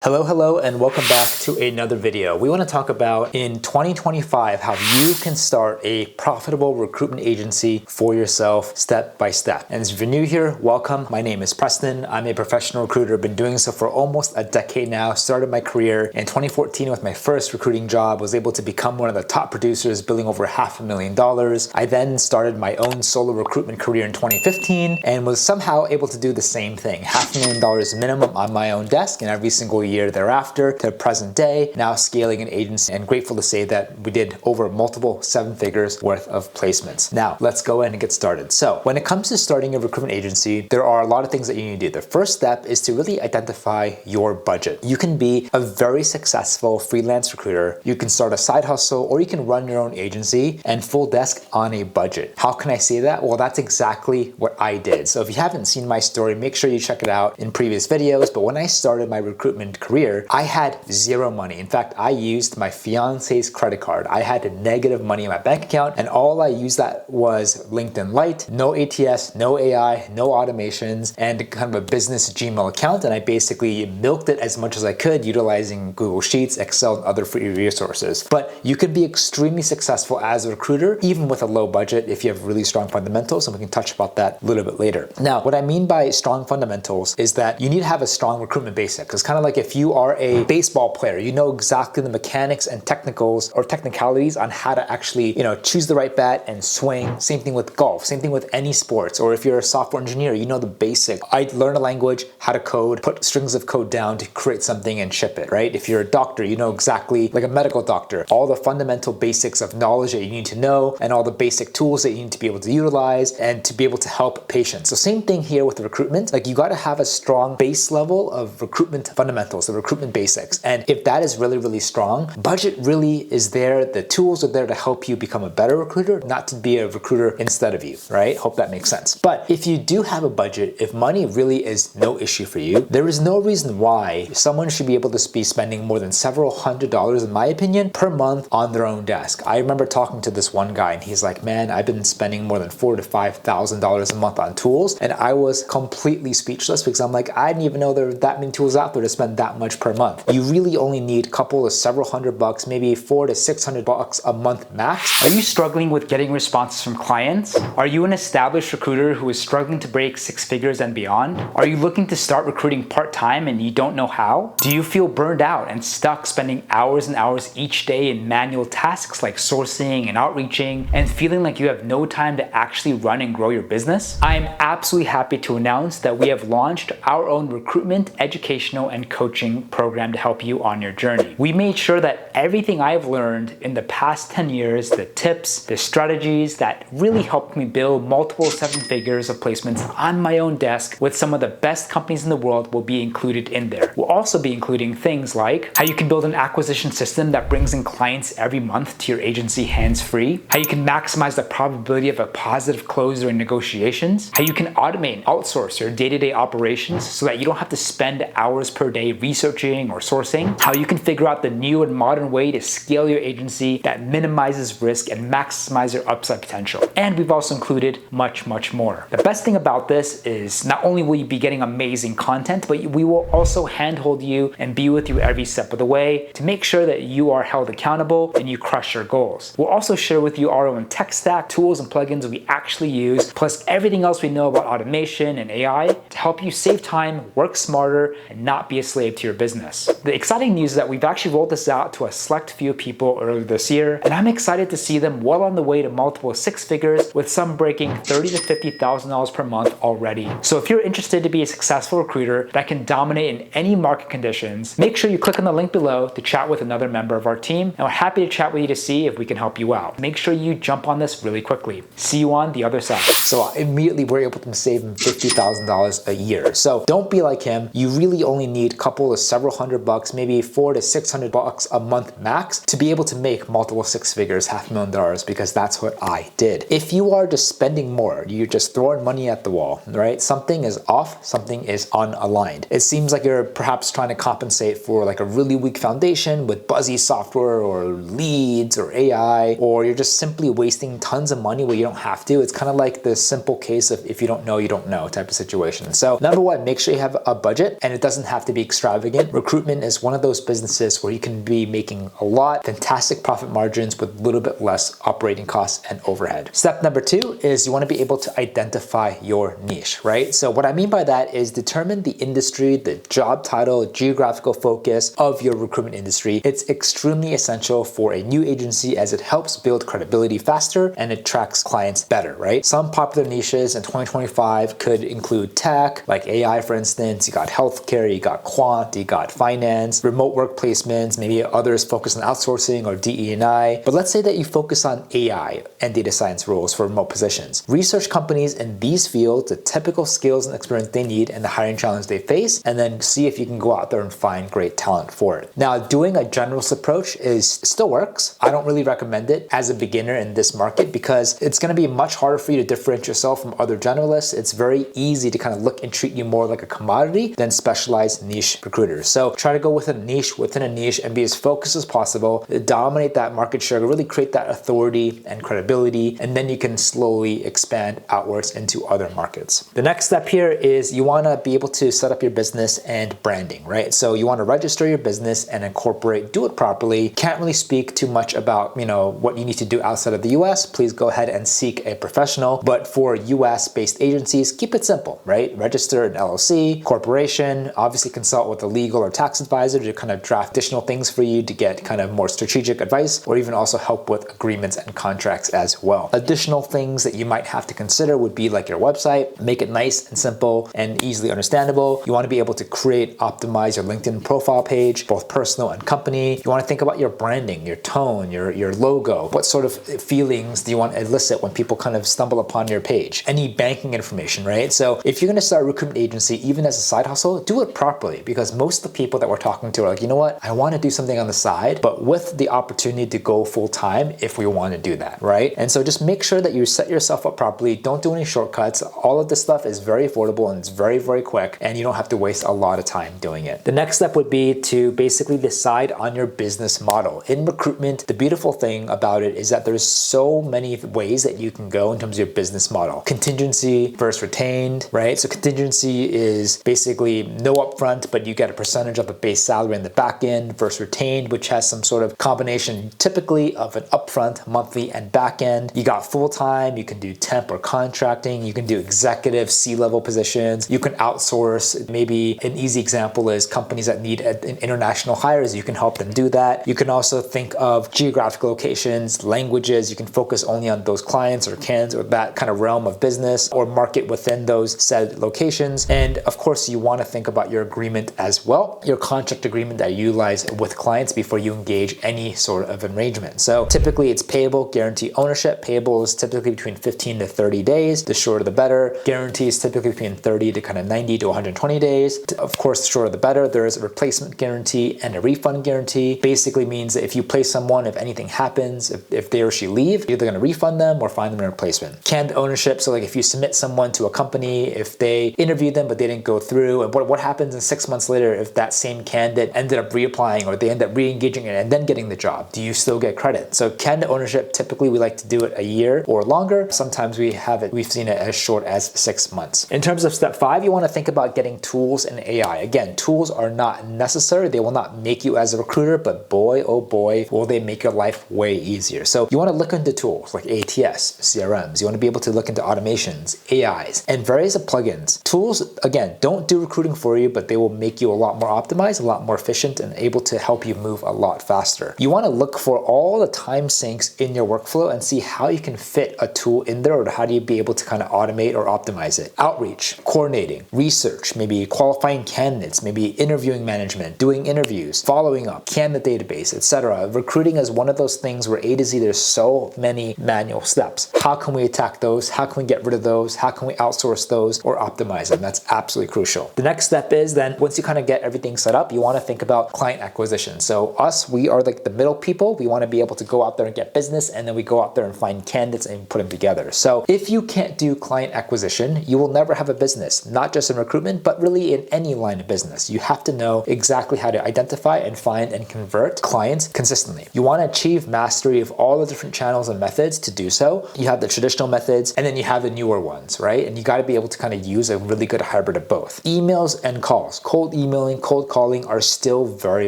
Hello, and welcome back to another video. We want to talk about in 2025 how you can start a profitable recruitment agency for yourself step by step. And if you're new here, welcome. My name is Preston. I'm a professional recruiter. Been doing so for almost a decade now. Started my career in 2014 with my first recruiting job. Was able to become one of the top producers, billing over $500,000. I then started my own solo recruitment career in 2015 and was somehow able to do the same thing. $500,000 minimum on my own desk, and every single year thereafter to present day, now scaling an agency, and grateful to say that we did over multiple seven figures worth of placements. Now, let's go in and get started. So when it comes to starting a recruitment agency, there are a lot of things that you need to do. The first step is to really identify your budget. You can be a very successful freelance recruiter. You can start a side hustle, or you can run your own agency and full desk on a budget. How can I say that? Well, that's exactly what I did. So if you haven't seen my story, make sure you check it out in previous videos. But when I started my recruitment career, I had zero money. In fact, I used my fiance's credit card. I had negative money in my bank account, and all I used that was LinkedIn Lite, no ATS, no AI, no automations, and kind of a business Gmail account. And I basically milked it as much as I could, utilizing Google Sheets, Excel, and other free resources. But you could be extremely successful as a recruiter, even with a low budget, if you have really strong fundamentals, and we can touch about that a little bit later. Now, what I mean by strong fundamentals is that you need to have a strong recruitment basic. It's kind of like if you are a baseball player, you know exactly the mechanics and technicals or technicalities on how to actually, choose the right bat and swing. Same thing with golf, same thing with any sports. Or if you're a software engineer, you know the basic. I learn a language, how to code, put strings of code down to create something and ship it, right? If you're a doctor, you know exactly, like a medical doctor, all the fundamental basics of knowledge that you need to know and all the basic tools that you need to be able to utilize and to be able to help patients. So same thing here with the recruitment. Like you got to have a strong base level of recruitment fundamentals, the recruitment basics. And if that is really, really strong, budget really is there. The tools are there to help you become a better recruiter, not to be a recruiter instead of you, right? Hope that makes sense. But if you do have a budget, if money really is no issue for you, there is no reason why someone should be able to be spending more than several $100s, in my opinion, per month on their own desk. I remember talking to this one guy and he's like, man, I've been spending more than $4,000 to $5,000 a month on tools. And I was completely speechless because I'm like, I didn't even know there were that many tools out there to spend that much per month. You really only need a couple of several $100, maybe $400 to $600 a month max. Are you struggling with getting responses from clients? Are you an established recruiter who is struggling to break six figures and beyond? Are you looking to start recruiting part-time and you don't know how? Do you feel burned out and stuck spending hours and hours each day in manual tasks like sourcing and outreaching and feeling like you have no time to actually run and grow your business? I am absolutely happy to announce that we have launched our own recruitment, educational, and coaching program to help you on your journey. We made sure that everything I've learned in the past 10 years, the tips, the strategies that really helped me build multiple seven figures of placements on my own desk with some of the best companies in the world will be included in there. We'll also be including things like how you can build an acquisition system that brings in clients every month to your agency hands-free, how you can maximize the probability of a positive close during negotiations, how you can automate and outsource your day-to-day operations so that you don't have to spend hours per day researching or sourcing, how you can figure out the new and modern way to scale your agency that minimizes risk and maximize your upside potential. And we've also included much, much more. The best thing about this is not only will you be getting amazing content, but we will also handhold you and be with you every step of the way to make sure that you are held accountable and you crush your goals. We'll also share with you our own tech stack, tools, and plugins we actually use, plus everything else we know about automation and AI to help you save time, work smarter, and not be a slave to your business. The exciting news is that we've actually rolled this out to a select few people earlier this year, and I'm excited to see them well on the way to multiple six figures, with some breaking $30,000 to $50,000 per month already. So if you're interested to be a successful recruiter that can dominate in any market conditions, make sure you click on the link below to chat with another member of our team, and we're happy to chat with you to see if we can help you out. Make sure you jump on this really quickly. See you on the other side. So immediately we're able to save him $50,000 a year. So don't be like him. You really only need a couple of several $100, maybe $400 to $600 a month max to be able to make multiple six figures, $500,000, because that's what I did. If you are just spending more, you're just throwing money at the wall, right? Something is off, something is unaligned. It seems like you're perhaps trying to compensate for like a really weak foundation with buzzy software or leads or AI, or you're just simply wasting tons of money where you don't have to. It's kind of like the simple case of if you don't know, you don't know type of situation. So number one, make sure you have a budget, and it doesn't have to be extravagant extravagant, recruitment is one of those businesses where you can be making a lot, fantastic profit margins with a little bit less operating costs and overhead. Step number 2 is you want to be able to identify your niche, right? So what I mean by that is determine the industry, the job title, geographical focus of your recruitment industry. It's extremely essential for a new agency as it helps build credibility faster and attracts clients better, right? Some popular niches in 2025 could include tech, like AI, for instance. You got healthcare, you got quant, you got finance, remote work placements, maybe others focus on outsourcing or DE&I. But let's say that you focus on AI and data science roles for remote positions. Research companies in these fields, the typical skills and experience they need and the hiring challenge they face, and then see if you can go out there and find great talent for it. Now, doing a generalist approach still works. I don't really recommend it as a beginner in this market because it's going to be much harder for you to differentiate yourself from other generalists. It's very easy to kind of look and treat you more like a commodity than specialized niche recruiters. So try to go with a niche within a niche and be as focused as possible, dominate that market share, really create that authority and credibility, and then you can slowly expand outwards into other markets. The next step here is you want to be able to set up your business and branding, right? So you want to register your business and incorporate, do it properly. Can't really speak too much about, what you need to do outside of the US. Please go ahead and seek a professional. But for US based agencies, keep it simple, right? Register an LLC, corporation, obviously consult with a legal or tax advisor to kind of draft additional things for you to get kind of more strategic advice, or even also help with agreements and contracts as well. Additional things that you might have to consider would be like your website. Make it nice and simple and easily understandable. You want to be able to create, optimize your LinkedIn profile page, both personal and company. You want to think about your branding, your tone, your logo. What sort of feelings do you want to elicit when people kind of stumble upon your page? Any banking information, right? So if you're going to start a recruitment agency, even as a side hustle, do it properly, because most of the people that we're talking to are like, you know what? I want to do something on the side, but with the opportunity to go full time if we want to do that, right? And so just make sure that you set yourself up properly. Don't do any shortcuts. All of this stuff is very affordable and it's very, very quick, and you don't have to waste a lot of time doing it. The next step would be to basically decide on your business model. In recruitment, the beautiful thing about it is that there's so many ways that you can go in terms of your business model. Contingency versus retained, right? So contingency is basically no upfront, but you get a percentage of the base salary in the back end, versus retained, which has some sort of combination typically of an upfront, monthly, and back end. You got full-time, you can do temp or contracting, you can do executive C-level positions, you can outsource. Maybe an easy example is companies that need international hires, you can help them do that. You can also think of geographic locations, languages, you can focus only on those clients or candidates or that kind of realm of business or market within those said locations. And of course, you want to think about your agreement as well, your contract agreement that you utilize with clients before you engage any sort of arrangement. So typically it's payable, guarantee ownership. Payable is typically between 15 to 30 days. The shorter the better. Guarantee is typically between 30 to kind of 90 to 120 days. Of course, the shorter the better. There is a replacement guarantee and a refund guarantee. Basically means that if you place someone, if anything happens, if they or she leave, you're either going to refund them or find them a replacement. Canned ownership. So like if you submit someone to a company, if they interviewed them but they didn't go through, and what happens in 6 months later if that same candidate ended up reapplying or they end up re-engaging it and then getting the job, do you still get credit? So canned ownership, typically we like to do it a year or longer. Sometimes we've seen it as short as 6 months. In terms of step 5, you want to think about getting tools and AI. Again, tools are not necessary. They will not make you as a recruiter, but boy, oh boy, will they make your life way easier. So you want to look into tools like ATS, CRMs. You want to be able to look into automations, AIs, and various plugins. Tools, again, don't do recruiting for you, but they will make you a lot more optimized, a lot more efficient, and able to help you move a lot faster. You want to look for all the time sinks in your workflow and see how you can fit a tool in there, or how do you be able to kind of automate or optimize it. Outreach, coordinating, research, maybe qualifying candidates, maybe interviewing management, doing interviews, following up, candidate database, etc. Recruiting is one of those things where A to Z, there's so many manual steps. How can we attack those? How can we get rid of those? How can we outsource those or optimize them? That's absolutely crucial. The next step is then once you kind of get everything set up, you want to think about client acquisition. So we are like the middle people. We want to be able to go out there and get business, and then we go out there and find candidates and put them together. So if you can't do client acquisition, you will never have a business, not just in recruitment, but really in any line of business. You have to know exactly how to identify and find and convert clients consistently. You want to achieve mastery of all the different channels and methods to do so. You have the traditional methods, and then you have the newer ones, right? And you got to be able to kind of use a really good hybrid of both. Emails and calls, cold emailing, cold calling are still very,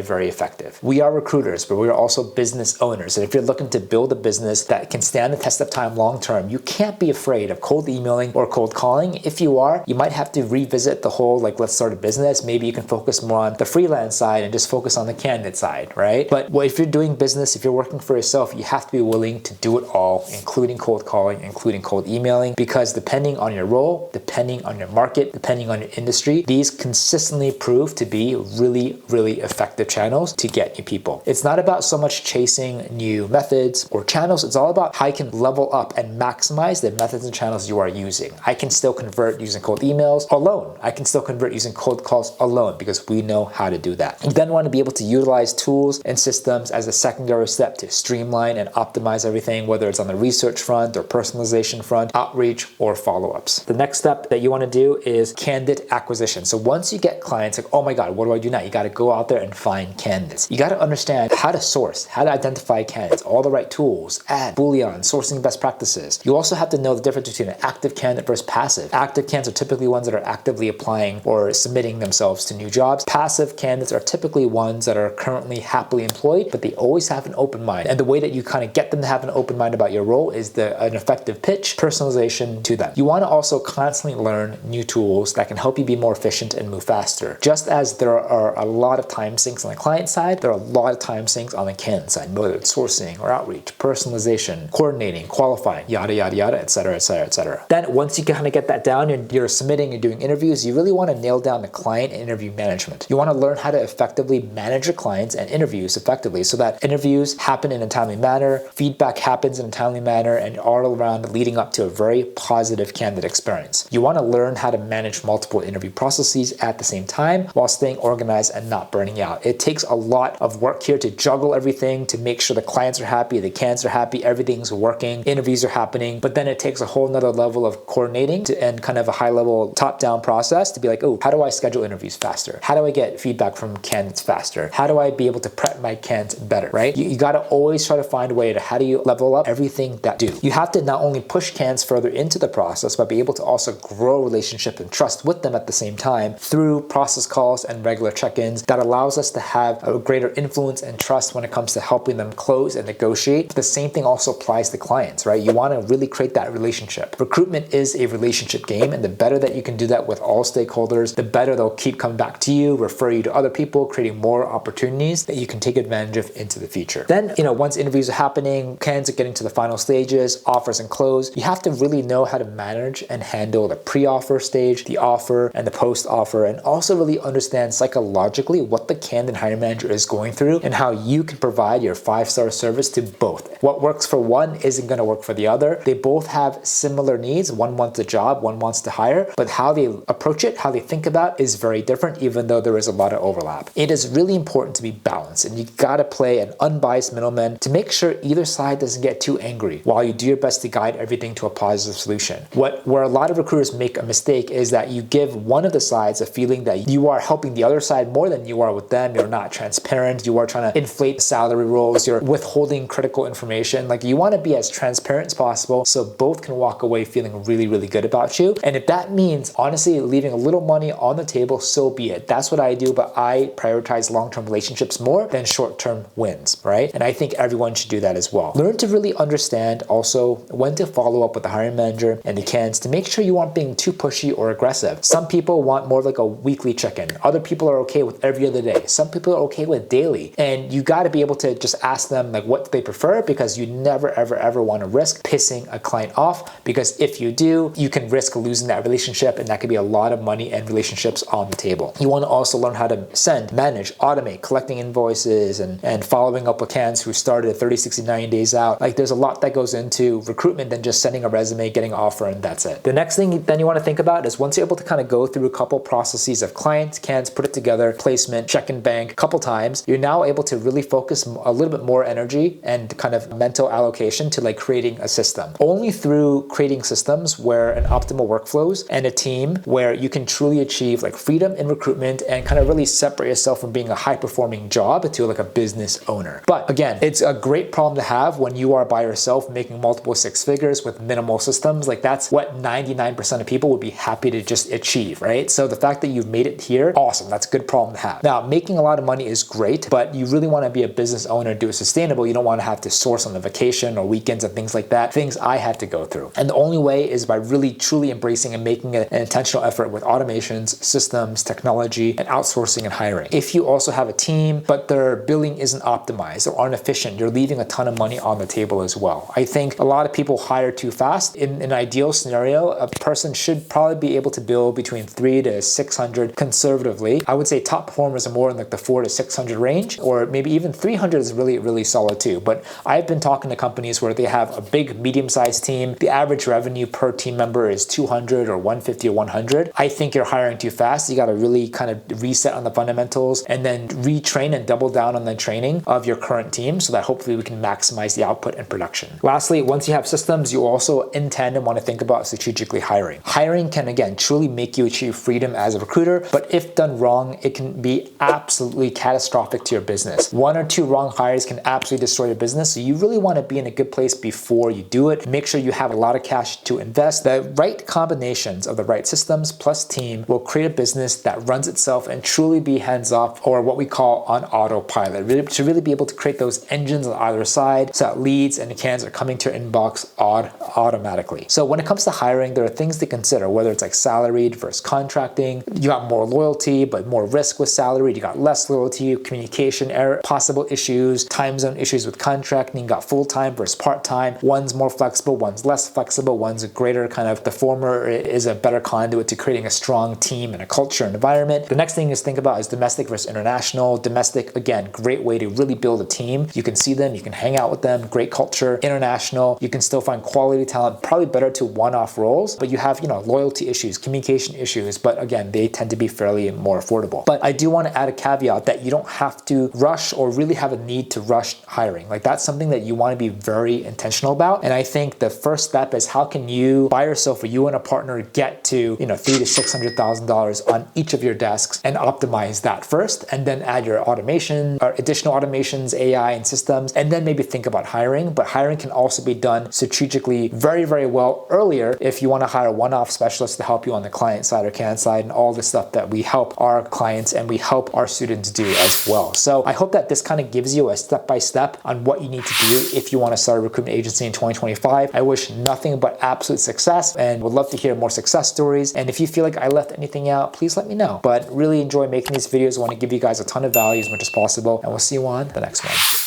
very effective. We are recruiters, but we are also business owners. And if you're looking to build a business that can stand the test of time long term, you can't be afraid of cold emailing or cold calling. If you are, you might have to revisit the whole, like, let's start a business. Maybe you can focus more on the freelance side and just focus on the candidate side, right? But if you're doing business, if you're working for yourself, you have to be willing to do it all, including cold calling, including cold emailing, because depending on your role, depending on your market, depending on your industry, these consistently prove to be really, really effective channels to get new people. It's not about so much chasing new methods or channels. It's all about how you can level up and maximize the methods and channels you are using. I can still convert using cold emails alone. I can still convert using cold calls alone because we know how to do that. You then want to be able to utilize tools and systems as a secondary step to streamline and optimize everything, whether it's on the research front or personalization front, outreach, or follow-ups. The next step that you want to do is candidate acquisition. So once you get clients, like, oh my God, what do I do now? You got to go out there and find candidates. You got to understand how to source, how to identify candidates, all the right tools, ad, Boolean, sourcing best practices. You also have to know the difference between an active candidate versus passive. Active candidates are typically ones that are actively applying or submitting themselves to new jobs. Passive candidates are typically ones that are currently happily employed, but they always have an open mind. And the way that you kind of get them to have an open mind about your role is an effective pitch, personalization to them. You want to also constantly learn new tools that can help you be more efficient and move faster. Just as there are a lot of time sinks on the client side, there are a lot of time sinks on the candidate side, whether it's sourcing or outreach, personalization, coordinating, qualifying, yada, yada, yada, et cetera, et cetera, et cetera. Then once you kind of get that down and you're submitting, you're doing interviews, you really want to nail down the client and interview management. You want to learn how to effectively manage your clients and interviews effectively so that interviews happen in a timely manner, feedback happens in a timely manner, and all around leading up to a very positive candidate experience. You want to learn how to manage multiple interview processes at the same time while staying organized and not burning out. It takes a lot of work here to juggle everything, to make sure the clients are happy, the candidates are happy, everything's working, interviews are happening, but then it takes a whole nother level of coordinating and kind of a high level top-down process to be like, oh, how do I schedule interviews faster? How do I get feedback from candidates faster? How do I be able to prep my candidates better, right? You got to always try to find a way to how do you level up everything that do. You have to not only push candidates further into the process, but be able to also grow relationship and trust with them at the same time through process calls and regular check-ins. That allows us to have a greater influence and trust when it comes to helping them close and negotiate. But the same thing also applies to clients, right? You want to really create that relationship. Recruitment is a relationship game, and the better that you can do that with all stakeholders, the better they'll keep coming back to you, refer you to other people, creating more opportunities that you can take advantage of into the future. Then, once interviews are happening, candidates are getting to the final stages, offers and close, you have to really know how to manage and handle the pre-offer stage, the offer, and the post-offer, and also really understand psychologically what the candidate hiring manager is going through and how you can provide your 5-star service to both. What works for one isn't going to work for the other. They both have similar needs. One wants a job, one wants to hire, but how they approach it, how they think about it is very different, even though there is a lot of overlap. It is really important to be balanced, and you got to play an unbiased middleman to make sure either side doesn't get too angry while you do your best to guide everything to a positive solution. Where a lot of recruiters make a mistake is that you give one of the sides a feeling that you are helping the other side more than you are with them. You're not transparent. You are trying to inflate salary rolls. You're withholding critical information. Like, you want to be as transparent as possible so both can walk away feeling really, really good about you. And if that means honestly leaving a little money on the table, so be it. That's what I do, but I prioritize long-term relationships more than short-term wins, right? And I think everyone should do that as well. Learn to really understand also when to follow up with the hiring manager and the candidates to make sure you aren't being too pushy or aggressive. Some people want more like a weekly check-in. Other people are okay with every other day. Some people are okay with daily. And you got to be able to just ask them like what they prefer, because you never, ever, ever want to risk pissing a client off, because if you do, you can risk losing that relationship, and that could be a lot of money and relationships on the table. You want to also learn how to send, manage, automate, collecting invoices, and following up with candidates who started 30, 60, 90 days out. Like, there's a lot that goes into recruitment than just sending a resume, getting an offer, and that's it. The next thing then you want to think about is once you're able to kind of go through a couple processes of clients, candidates, put it together, placement, check and bank a couple times, you're now able to really focus a little bit more energy and kind of mental allocation to like creating a system. Only through creating systems where an optimal workflows and a team where you can truly achieve like freedom in recruitment and kind of really separate yourself from being a high performing job to like a business owner. But again, it's a great problem to have when you are by yourself making multiple six figures with minimal systems. Like, that's what 99% of people would be happy to just achieve, right? So the fact that you've made it here here, awesome, that's a good problem to have. Now, making a lot of money is great, but you really want to be a business owner, do it sustainable. You don't want to have to source on the vacation or weekends and things like that, things I had to go through. And the only way is by really truly embracing and making an intentional effort with automations, systems, technology, and outsourcing and hiring. If you also have a team, but their billing isn't optimized or aren't efficient, you're leaving a ton of money on the table as well. I think a lot of people hire too fast. In an ideal scenario, a person should probably be able to bill between 300 to 600 conservatively. I would say top performers are more in like the 400 to 600 range, or maybe even 300 is really solid too. But I've been talking to companies where they have a big medium-sized team. The average revenue per team member is 200 or 150 or 100. I think you're hiring too fast. You got to really kind of reset on the fundamentals and then retrain and double down on the training of your current team so that hopefully we can maximize the output and production. Lastly, once you have systems, you also in tandem want to think about strategically hiring. Hiring can, again, truly make you achieve freedom as a recruiter, but if done wrong, it can be absolutely catastrophic to your business. One or two wrong hires can absolutely destroy your business, so you really want to be in a good place before you do it. Make sure you have a lot of cash to invest. The right combinations of the right systems plus team will create a business that runs itself and truly be hands-off, or what we call on autopilot. To really be able to create those engines on either side so that leads and cans are coming to your inbox automatically. So when it comes to hiring, there are things to consider, whether it's like salaried versus contracting. You got more loyalty, but more risk with salaried. You got less loyalty, communication error, possible issues, time zone issues with contracting. You got full-time versus part-time. One's more flexible, one's less flexible, one's a greater kind of, the former is a better conduit to creating a strong team and a culture and environment. The next thing is think about is domestic versus international. Domestic, again, great way to really build a team. You can see them, you can hang out with them, great culture. International, you can still find quality talent, probably better to one-off roles, but you have, loyalty issues, communication issues, but again, they tend to be fairly more affordable. But I do want to add a caveat that you don't have to rush or really have a need to rush hiring. Like that's something that you want to be very intentional about. And I think the first step is how can you, by yourself or you and a partner, get to, $300,000 to $600,000 on each of your desks and optimize that first, and then add your automation or additional automations, AI and systems, and then maybe think about hiring. But hiring can also be done strategically very well earlier if you want to hire one-off specialists to help you on the client side or candidate side and all the stuff that we help our clients and we help our students do as well. So I hope that this kind of gives you a step-by-step on what you need to do if you want to start a recruitment agency in 2025. I wish nothing but absolute success and would love to hear more success stories. And if you feel like I left anything out, please let me know. But really enjoy making these videos. I want to give you guys a ton of value as much as possible, and we'll see you on the next one.